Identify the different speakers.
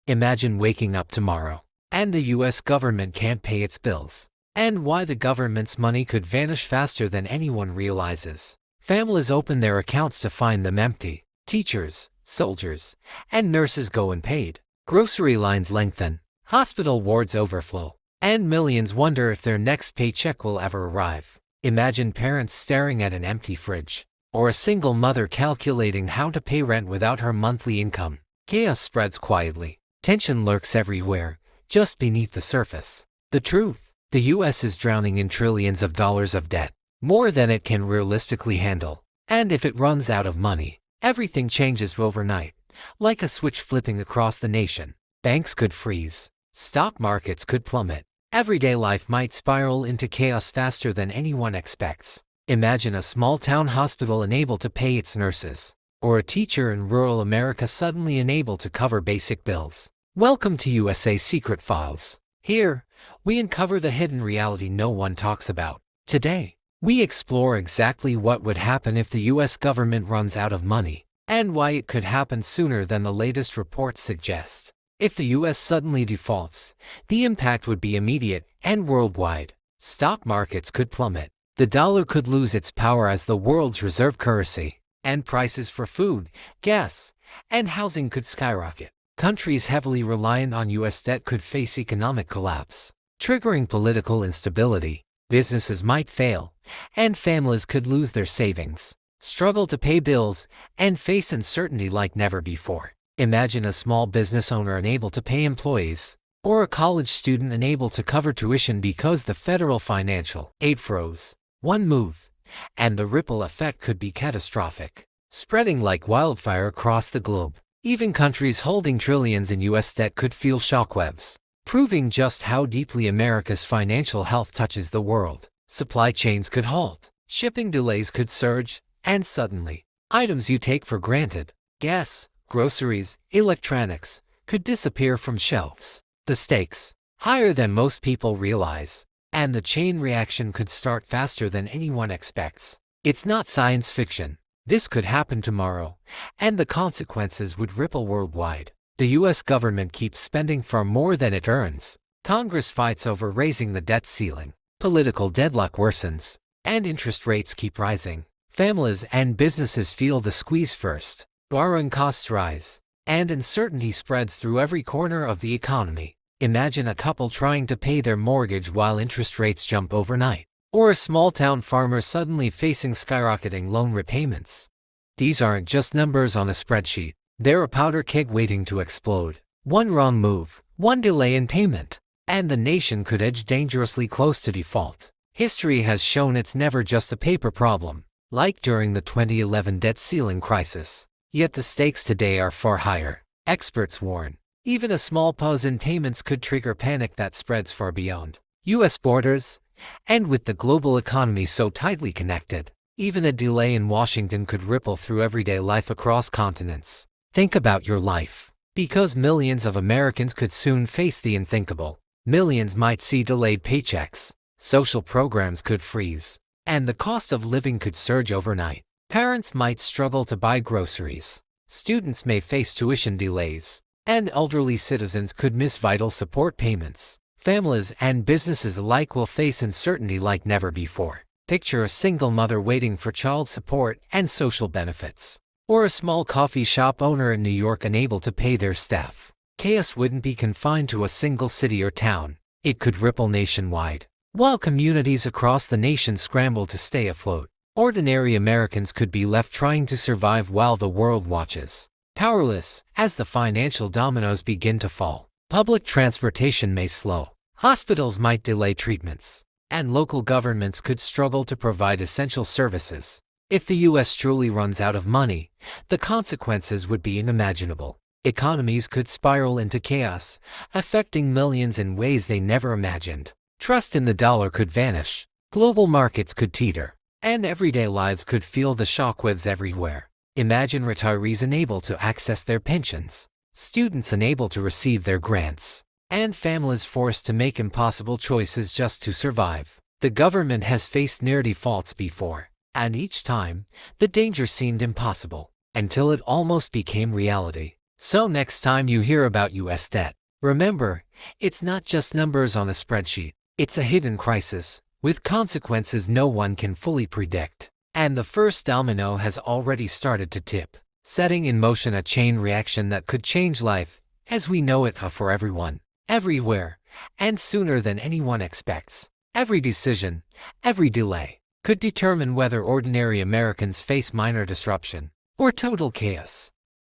Speaker 1: Imagine waking up tomorrow, and the US government can't pay its bills, and why the government's money could vanish faster than anyone realizes. Families open their accounts to find them empty. Teachers, soldiers, and nurses go unpaid. Grocery lines lengthen, hospital wards overflow, and millions wonder if their next paycheck will ever arrive. Imagine parents staring at an empty fridge, or a single mother calculating how to pay rent without her monthly income. Chaos spreads quietly. Tension lurks everywhere, just beneath the surface. The truth: the US is drowning in trillions of dollars of debt, more than it can realistically handle. And if it runs out of money, everything changes overnight, like a switch flipping across the nation. Banks could freeze, stock markets could plummet, everyday life might spiral into chaos faster than anyone expects. Imagine a small-town hospital unable to pay its nurses, or a teacher in rural America suddenly unable to cover basic bills. Welcome to USA Secret Files. Here, we uncover the hidden reality no one talks about. Today, we explore exactly what would happen if the US government runs out of money, and why it could happen sooner than the latest reports suggest. If the US suddenly defaults, the impact would be immediate and worldwide. Stock markets could plummet, the dollar could lose its power as the world's reserve currency, and prices for food, gas, and housing could skyrocket. Countries heavily reliant on US debt could face economic collapse, triggering political instability. Businesses might fail, and families could lose their savings, struggle to pay bills, and face uncertainty like never before. Imagine a small business owner unable to pay employees, or a college student unable to cover tuition because the federal financial aid froze. One move, and the ripple effect could be catastrophic, spreading like wildfire across the globe. Even countries holding trillions in US debt could feel shockwaves, proving just how deeply America's financial health touches the world. Supply chains could halt, shipping delays could surge, and suddenly, items you take for granted, gas, groceries, electronics, could disappear from shelves. The stakes, higher than most people realize, and the chain reaction could start faster than anyone expects. It's not science fiction. This could happen tomorrow, and the consequences would ripple worldwide. The US government keeps spending far more than it earns. Congress fights over raising the debt ceiling. Political deadlock worsens, and interest rates keep rising. Families and businesses feel the squeeze first. Borrowing costs rise, and uncertainty spreads through every corner of the economy. Imagine a couple trying to pay their mortgage while interest rates jump overnight, or a small-town farmer suddenly facing skyrocketing loan repayments. These aren't just numbers on a spreadsheet. They're a powder keg waiting to explode. One wrong move, one delay in payment, and the nation could edge dangerously close to default. History has shown it's never just a paper problem, like during the 2011 debt ceiling crisis. Yet the stakes today are far higher. Experts warn, even a small pause in payments could trigger panic that spreads far beyond US borders. And with the global economy so tightly connected, even a delay in Washington could ripple through everyday life across continents. Think about your life, because millions of Americans could soon face the unthinkable. Millions might see delayed paychecks, social programs could freeze, and the cost of living could surge overnight. Parents might struggle to buy groceries, students may face tuition delays, and elderly citizens could miss vital support payments. Families and businesses alike will face uncertainty like never before. Picture a single mother waiting for child support and social benefits, or a small coffee shop owner in New York unable to pay their staff. Chaos wouldn't be confined to a single city or town. It could ripple nationwide. While communities across the nation scramble to stay afloat, ordinary Americans could be left trying to survive while the world watches, powerless as the financial dominoes begin to fall. Public transportation may slow. Hospitals might delay treatments, and local governments could struggle to provide essential services. If the US truly runs out of money, the consequences would be unimaginable. Economies could spiral into chaos, affecting millions in ways they never imagined. Trust in the dollar could vanish, global markets could teeter, and everyday lives could feel the shockwaves everywhere. Imagine retirees unable to access their pensions, students unable to receive their grants, and families forced to make impossible choices just to survive. The government has faced near defaults before, and each time, the danger seemed impossible, until it almost became reality. So next time you hear about US debt, remember, it's not just numbers on a spreadsheet. It's a hidden crisis, with consequences no one can fully predict. And the first domino has already started to tip, setting in motion a chain reaction that could change life, as we know it, for everyone, everywhere, and sooner than anyone expects. Every decision, every delay, could determine whether ordinary Americans face minor disruption or total chaos.